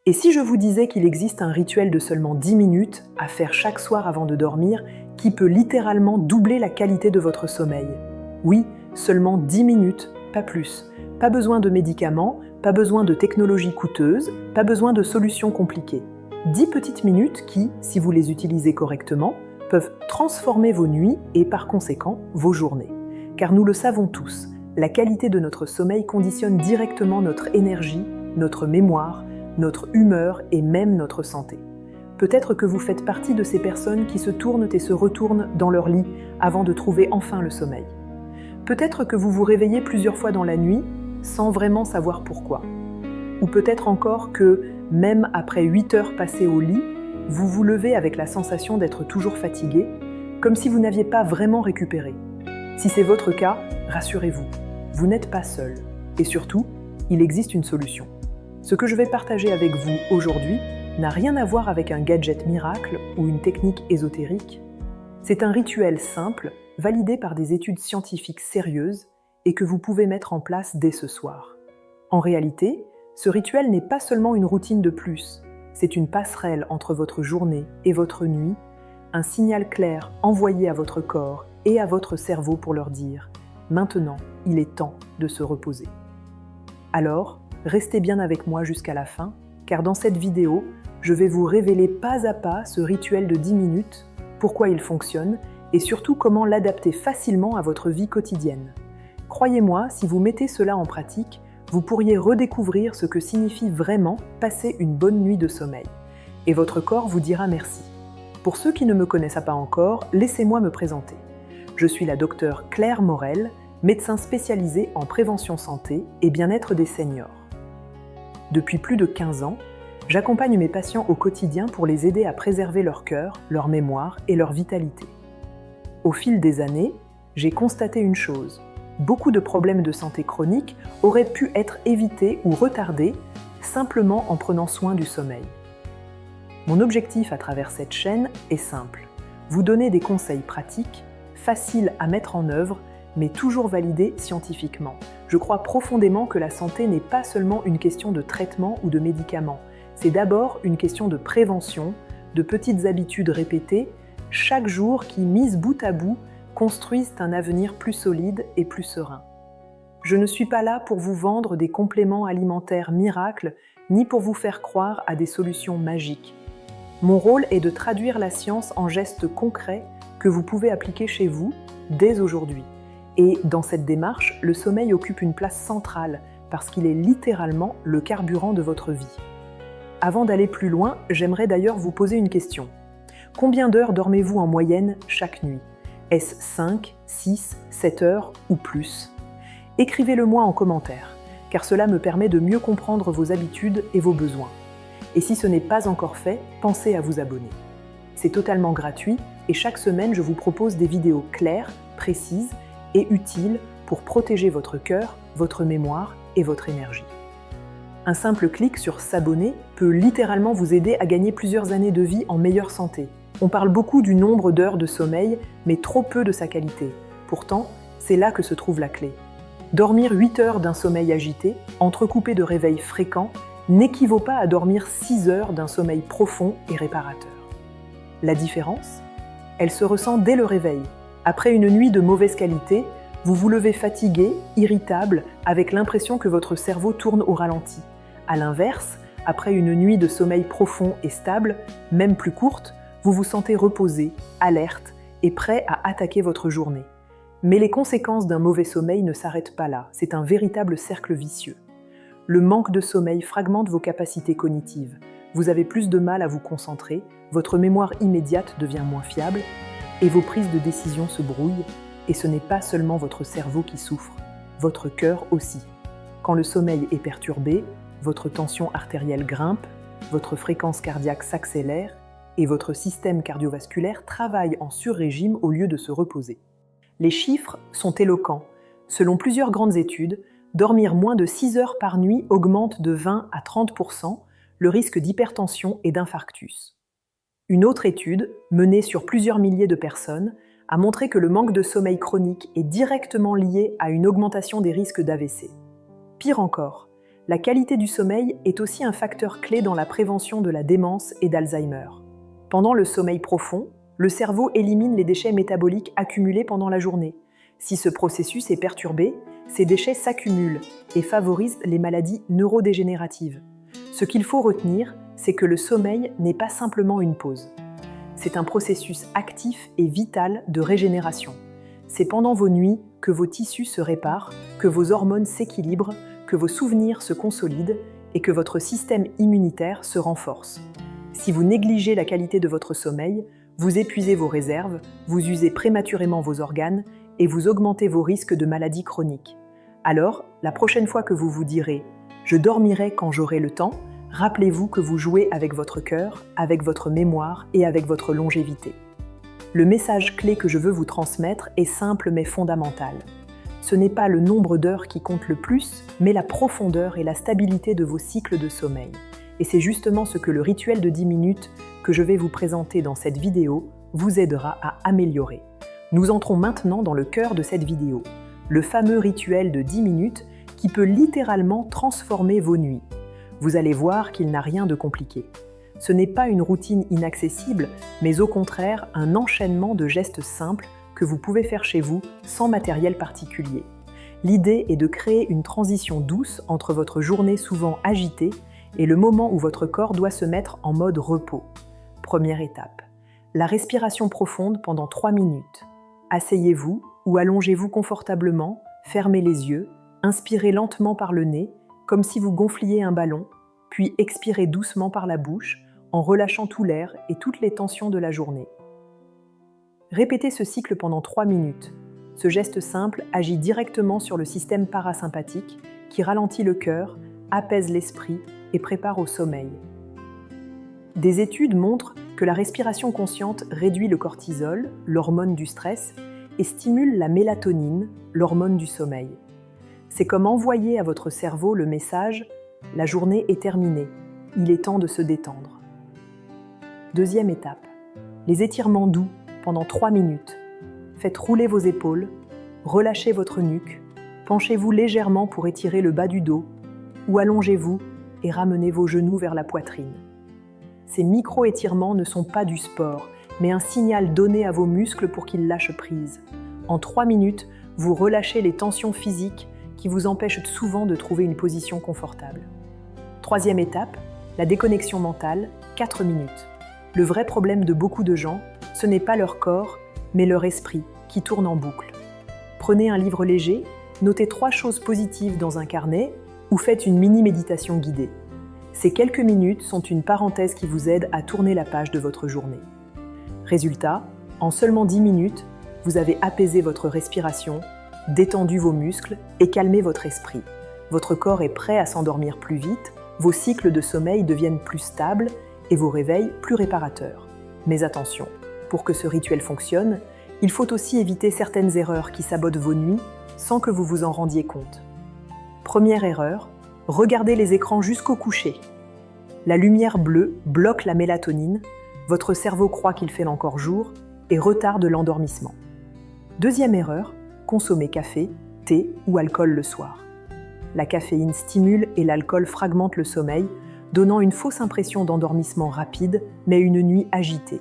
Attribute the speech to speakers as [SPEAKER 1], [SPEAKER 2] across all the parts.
[SPEAKER 1] Et si je vous disais qu'il existe un rituel de seulement 10 minutes à faire chaque soir avant de dormir qui peut littéralement doubler la qualité de votre sommeil? Oui, seulement 10 minutes, pas plus. Pas besoin de médicaments, pas besoin de technologies coûteuses, pas besoin de solutions compliquées. 10 petites minutes qui, si vous les utilisez correctement, peuvent transformer vos nuits et par conséquent vos journées. Car nous le savons tous, la qualité de notre sommeil conditionne directement notre énergie, notre mémoire, notre humeur et même notre santé. Peut-être que vous faites partie de ces personnes qui se tournent et se retournent dans leur lit avant de trouver enfin le sommeil. Peut-être que vous vous réveillez plusieurs fois dans la nuit sans vraiment savoir pourquoi. Ou peut-être encore que, même après 8 heures passées au lit, vous vous levez avec la sensation d'être toujours fatigué, comme si vous n'aviez pas vraiment récupéré. Si c'est votre cas, rassurez-vous, vous n'êtes pas seul. Et surtout, il existe une solution. Ce que je vais partager avec vous aujourd'hui n'a rien à voir avec un gadget miracle ou une technique ésotérique. C'est un rituel simple, validé par des études scientifiques sérieuses et que vous pouvez mettre en place dès ce soir. En réalité, ce rituel n'est pas seulement une routine de plus, c'est une passerelle entre votre journée et votre nuit, un signal clair envoyé à votre corps et à votre cerveau pour leur dire « Maintenant, il est temps de se reposer ». Alors, restez bien avec moi jusqu'à la fin, car dans cette vidéo, je vais vous révéler pas à pas ce rituel de 10 minutes, pourquoi il fonctionne et surtout comment l'adapter facilement à votre vie quotidienne. Croyez-moi, si vous mettez cela en pratique, vous pourriez redécouvrir ce que signifie vraiment passer une bonne nuit de sommeil. Et votre corps vous dira merci. Pour ceux qui ne me connaissent pas encore, laissez-moi me présenter. Je suis la docteure Claire Morel, médecin spécialisé en prévention santé et bien-être des seniors. Depuis plus de 15 ans, j'accompagne mes patients au quotidien pour les aider à préserver leur cœur, leur mémoire et leur vitalité. Au fil des années, j'ai constaté une chose. Beaucoup de problèmes de santé chronique auraient pu être évités ou retardés simplement en prenant soin du sommeil. Mon objectif à travers cette chaîne est simple. Vous donner des conseils pratiques, faciles à mettre en œuvre, mais toujours validés scientifiquement. Je crois profondément que la santé n'est pas seulement une question de traitement ou de médicaments. C'est d'abord une question de prévention, de petites habitudes répétées, chaque jour qui, mises bout à bout, construisent un avenir plus solide et plus serein. Je ne suis pas là pour vous vendre des compléments alimentaires miracles, ni pour vous faire croire à des solutions magiques. Mon rôle est de traduire la science en gestes concrets que vous pouvez appliquer chez vous dès aujourd'hui. Et dans cette démarche, le sommeil occupe une place centrale parce qu'il est littéralement le carburant de votre vie. Avant d'aller plus loin, j'aimerais d'ailleurs vous poser une question. Combien d'heures dormez-vous en moyenne chaque nuit ? Est-ce 5, 6, 7 heures ou plus? Écrivez-le-moi en commentaire, car cela me permet de mieux comprendre vos habitudes et vos besoins. Et si ce n'est pas encore fait, pensez à vous abonner. C'est totalement gratuit et chaque semaine, je vous propose des vidéos claires, précises et utiles pour protéger votre cœur, votre mémoire et votre énergie. Un simple clic sur s'abonner peut littéralement vous aider à gagner plusieurs années de vie en meilleure santé. On parle beaucoup du nombre d'heures de sommeil, mais trop peu de sa qualité. Pourtant, c'est là que se trouve la clé. Dormir 8 heures d'un sommeil agité, entrecoupé de réveils fréquents, n'équivaut pas à dormir 6 heures d'un sommeil profond et réparateur. La différence ? Elle se ressent dès le réveil. Après une nuit de mauvaise qualité, vous vous levez fatigué, irritable, avec l'impression que votre cerveau tourne au ralenti. À l'inverse, après une nuit de sommeil profond et stable, même plus courte, vous vous sentez reposé, alerte et prêt à attaquer votre journée. Mais les conséquences d'un mauvais sommeil ne s'arrêtent pas là, c'est un véritable cercle vicieux. Le manque de sommeil fragmente vos capacités cognitives. Vous avez plus de mal à vous concentrer, votre mémoire immédiate devient moins fiable et vos prises de décision se brouillent. Et ce n'est pas seulement votre cerveau qui souffre, votre cœur aussi. Quand le sommeil est perturbé, votre tension artérielle grimpe, votre fréquence cardiaque s'accélère et votre système cardiovasculaire travaille en sur-régime au lieu de se reposer. Les chiffres sont éloquents. Selon plusieurs grandes études, dormir moins de 6 heures par nuit augmente de 20 à 30% le risque d'hypertension et d'infarctus. Une autre étude, menée sur plusieurs milliers de personnes, a montré que le manque de sommeil chronique est directement lié à une augmentation des risques d'AVC. Pire encore, La qualité du sommeil est aussi un facteur clé dans la prévention de la démence et d'Alzheimer. Pendant le sommeil profond, le cerveau élimine les déchets métaboliques accumulés pendant la journée. Si ce processus est perturbé, ces déchets s'accumulent et favorisent les maladies neurodégénératives. Ce qu'il faut retenir, c'est que le sommeil n'est pas simplement une pause. C'est un processus actif et vital de régénération. C'est pendant vos nuits que vos tissus se réparent, que vos hormones s'équilibrent, que vos souvenirs se consolident et que votre système immunitaire se renforce. Si vous négligez la qualité de votre sommeil, vous épuisez vos réserves, vous usez prématurément vos organes et vous augmentez vos risques de maladies chroniques. Alors, la prochaine fois que vous vous direz « je dormirai quand j'aurai le temps », rappelez-vous que vous jouez avec votre cœur, avec votre mémoire et avec votre longévité. Le message clé que je veux vous transmettre est simple mais fondamental. Ce n'est pas le nombre d'heures qui compte le plus, mais la profondeur et la stabilité de vos cycles de sommeil. Et c'est justement ce que le rituel de 10 minutes que je vais vous présenter dans cette vidéo vous aidera à améliorer. Nous entrons maintenant dans le cœur de cette vidéo, le fameux rituel de 10 minutes qui peut littéralement transformer vos nuits. Vous allez voir qu'il n'a rien de compliqué. Ce n'est pas une routine inaccessible, mais au contraire un enchaînement de gestes simples que vous pouvez faire chez vous sans matériel particulier. L'idée est de créer une transition douce entre votre journée souvent agitée et le moment où votre corps doit se mettre en mode repos. Première étape, la respiration profonde pendant 3 minutes. Asseyez-vous ou allongez-vous confortablement, fermez les yeux, inspirez lentement par le nez, comme si vous gonfliez un ballon, puis expirez doucement par la bouche, en relâchant tout l'air et toutes les tensions de la journée. Répétez ce cycle pendant 3 minutes. Ce geste simple agit directement sur le système parasympathique qui ralentit le cœur, apaise l'esprit et prépare au sommeil. Des études montrent que la respiration consciente réduit le cortisol, l'hormone du stress, et stimule la mélatonine, l'hormone du sommeil. C'est comme envoyer à votre cerveau le message « La journée est terminée, il est temps de se détendre ». Deuxième étape, les étirements doux pendant 3 minutes. Faites rouler vos épaules, relâchez votre nuque, penchez-vous légèrement pour étirer le bas du dos, ou allongez-vous et ramenez vos genoux vers la poitrine. Ces micro-étirements ne sont pas du sport, mais un signal donné à vos muscles pour qu'ils lâchent prise. En 3 minutes, vous relâchez les tensions physiques qui vous empêchent souvent de trouver une position confortable. Troisième étape, la déconnexion mentale, 4 minutes. Le vrai problème de beaucoup de gens, ce n'est pas leur corps, mais leur esprit qui tourne en boucle. Prenez un livre léger, notez 3 choses positives dans un carnet ou faites une mini-méditation guidée. Ces quelques minutes sont une parenthèse qui vous aide à tourner la page de votre journée. Résultat, en seulement 10 minutes, vous avez apaisé votre respiration, détendu vos muscles et calmé votre esprit. Votre corps est prêt à s'endormir plus vite, vos cycles de sommeil deviennent plus stables et vos réveils plus réparateurs. Mais attention, pour que ce rituel fonctionne, il faut aussi éviter certaines erreurs qui sabotent vos nuits sans que vous vous en rendiez compte. Première erreur, regardez les écrans jusqu'au coucher. La lumière bleue bloque la mélatonine, votre cerveau croit qu'il fait encore jour et retarde l'endormissement. Deuxième erreur, consommer café, thé ou alcool le soir. La caféine stimule et l'alcool fragmente le sommeil, donnant une fausse impression d'endormissement rapide, mais une nuit agitée.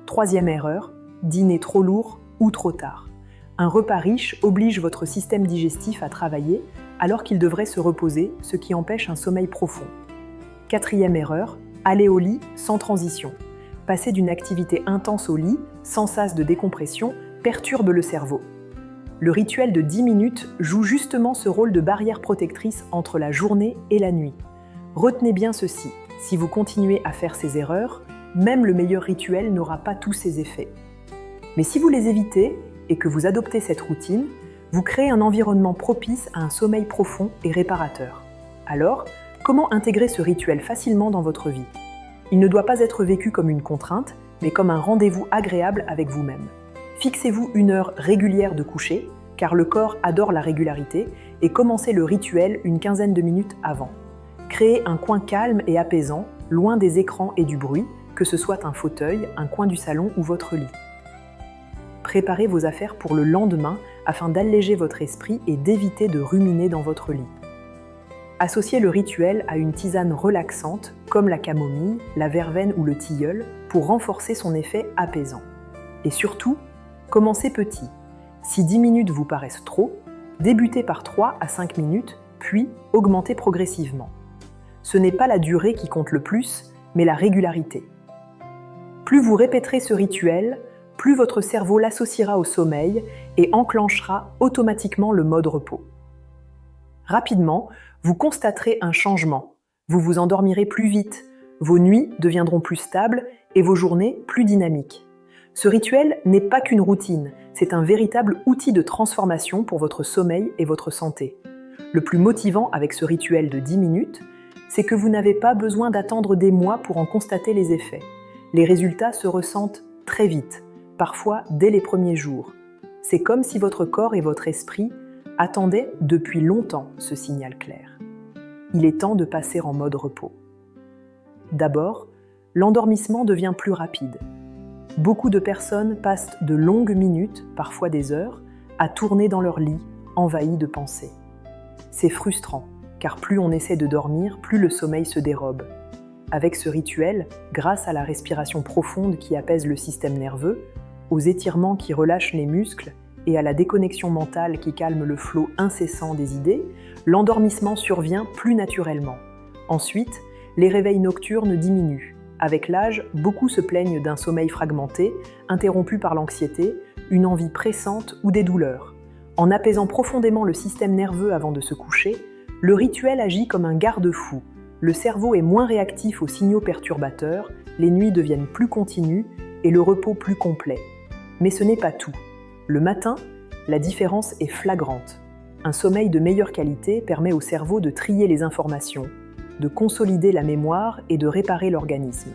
[SPEAKER 1] Troisième erreur, dîner trop lourd ou trop tard. Un repas riche oblige votre système digestif à travailler alors qu'il devrait se reposer, ce qui empêche un sommeil profond. Quatrième erreur, aller au lit sans transition. Passer d'une activité intense au lit, sans sas de décompression, perturbe le cerveau. Le rituel de 10 minutes joue justement ce rôle de barrière protectrice entre la journée et la nuit. Retenez bien ceci, si vous continuez à faire ces erreurs, même le meilleur rituel n'aura pas tous ses effets. Mais si vous les évitez et que vous adoptez cette routine, vous créez un environnement propice à un sommeil profond et réparateur. Alors, comment intégrer ce rituel facilement dans votre vie ? Il ne doit pas être vécu comme une contrainte, mais comme un rendez-vous agréable avec vous-même. Fixez-vous une heure régulière de coucher, car le corps adore la régularité, et commencez le rituel une quinzaine de minutes avant. Créez un coin calme et apaisant, loin des écrans et du bruit, que ce soit un fauteuil, un coin du salon ou votre lit. Préparez vos affaires pour le lendemain afin d'alléger votre esprit et d'éviter de ruminer dans votre lit. Associez le rituel à une tisane relaxante comme la camomille, la verveine ou le tilleul pour renforcer son effet apaisant. Et surtout, commencez petit. Si 10 minutes vous paraissent trop, débutez par 3 à 5 minutes, puis augmentez progressivement. Ce n'est pas la durée qui compte le plus, mais la régularité. Plus vous répéterez ce rituel, plus votre cerveau l'associera au sommeil et enclenchera automatiquement le mode repos. Rapidement, vous constaterez un changement. Vous vous endormirez plus vite, vos nuits deviendront plus stables et vos journées plus dynamiques. Ce rituel n'est pas qu'une routine, c'est un véritable outil de transformation pour votre sommeil et votre santé. Le plus motivant avec ce rituel de 10 minutes, c'est que vous n'avez pas besoin d'attendre des mois pour en constater les effets. Les résultats se ressentent très vite, parfois dès les premiers jours. C'est comme si votre corps et votre esprit attendaient depuis longtemps ce signal clair. Il est temps de passer en mode repos. D'abord, l'endormissement devient plus rapide. Beaucoup de personnes passent de longues minutes, parfois des heures, à tourner dans leur lit, envahies de pensées. C'est frustrant, car plus on essaie de dormir, plus le sommeil se dérobe. Avec ce rituel, grâce à la respiration profonde qui apaise le système nerveux, aux étirements qui relâchent les muscles et à la déconnexion mentale qui calme le flot incessant des idées, l'endormissement survient plus naturellement. Ensuite, les réveils nocturnes diminuent. Avec l'âge, beaucoup se plaignent d'un sommeil fragmenté, interrompu par l'anxiété, une envie pressante ou des douleurs. En apaisant profondément le système nerveux avant de se coucher, le rituel agit comme un garde-fou. Le cerveau est moins réactif aux signaux perturbateurs, les nuits deviennent plus continues et le repos plus complet. Mais ce n'est pas tout. Le matin, la différence est flagrante. Un sommeil de meilleure qualité permet au cerveau de trier les informations, de consolider la mémoire et de réparer l'organisme.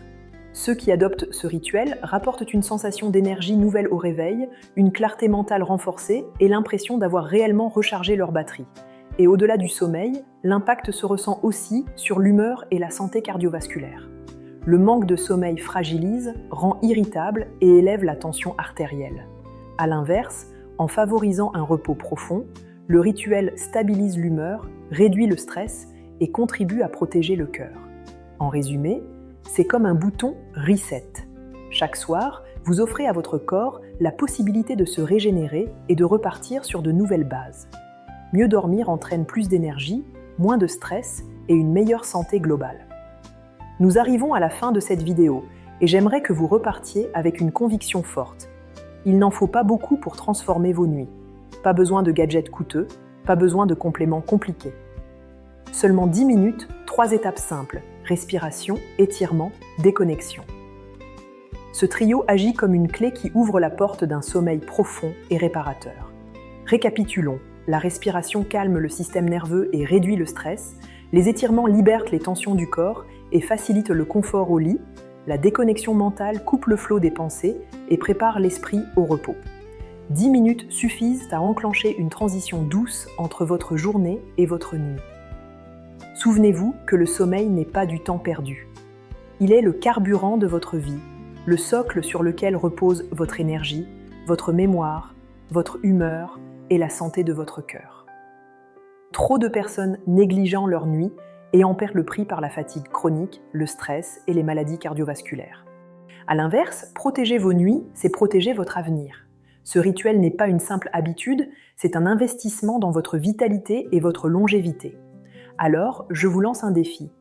[SPEAKER 1] Ceux qui adoptent ce rituel rapportent une sensation d'énergie nouvelle au réveil, une clarté mentale renforcée et l'impression d'avoir réellement rechargé leur batterie. Et au-delà du sommeil, l'impact se ressent aussi sur l'humeur et la santé cardiovasculaire. Le manque de sommeil fragilise, rend irritable et élève la tension artérielle. A l'inverse, en favorisant un repos profond, le rituel stabilise l'humeur, réduit le stress et contribue à protéger le cœur. En résumé, c'est comme un bouton reset. Chaque soir, vous offrez à votre corps la possibilité de se régénérer et de repartir sur de nouvelles bases. Mieux dormir entraîne plus d'énergie, moins de stress et une meilleure santé globale. Nous arrivons à la fin de cette vidéo et j'aimerais que vous repartiez avec une conviction forte. Il n'en faut pas beaucoup pour transformer vos nuits. Pas besoin de gadgets coûteux, pas besoin de compléments compliqués. Seulement 10 minutes, 3 étapes simples, respiration, étirement, déconnexion. Ce trio agit comme une clé qui ouvre la porte d'un sommeil profond et réparateur. Récapitulons, la respiration calme le système nerveux et réduit le stress, les étirements libèrent les tensions du corps et facilitent le confort au lit, la déconnexion mentale coupe le flot des pensées et prépare l'esprit au repos. 10 minutes suffisent à enclencher une transition douce entre votre journée et votre nuit. Souvenez-vous que le sommeil n'est pas du temps perdu. Il est le carburant de votre vie, le socle sur lequel repose votre énergie, votre mémoire, votre humeur et la santé de votre cœur. Trop de personnes négligeant leur nuit et en perdent le prix par la fatigue chronique, le stress et les maladies cardiovasculaires. A l'inverse, protéger vos nuits, c'est protéger votre avenir. Ce rituel n'est pas une simple habitude, c'est un investissement dans votre vitalité et votre longévité. Alors, je vous lance un défi.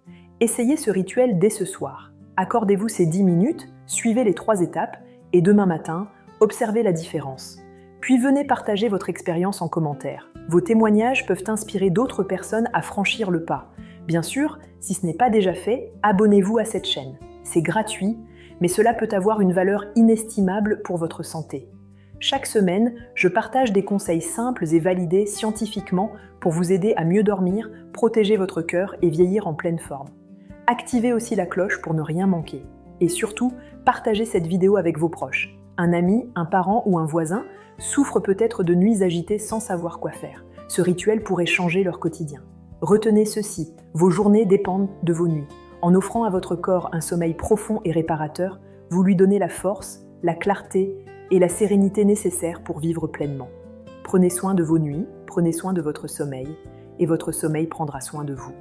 [SPEAKER 1] Essayez ce rituel dès ce soir. Accordez-vous ces 10 minutes, suivez les 3 étapes et demain matin, observez la différence. Puis venez partager votre expérience en commentaire. Vos témoignages peuvent inspirer d'autres personnes à franchir le pas. Bien sûr, si ce n'est pas déjà fait, abonnez-vous à cette chaîne. C'est gratuit, mais cela peut avoir une valeur inestimable pour votre santé. Chaque semaine, je partage des conseils simples et validés scientifiquement pour vous aider à mieux dormir, protéger votre cœur et vieillir en pleine forme. Activez aussi la cloche pour ne rien manquer. Et surtout, partagez cette vidéo avec vos proches. Un ami, un parent ou un voisin souffre peut-être de nuits agitées sans savoir quoi faire. Ce rituel pourrait changer leur quotidien. Retenez ceci, vos journées dépendent de vos nuits. En offrant à votre corps un sommeil profond et réparateur, vous lui donnez la force, la clarté et la sérénité nécessaires pour vivre pleinement. Prenez soin de vos nuits, prenez soin de votre sommeil, et votre sommeil prendra soin de vous.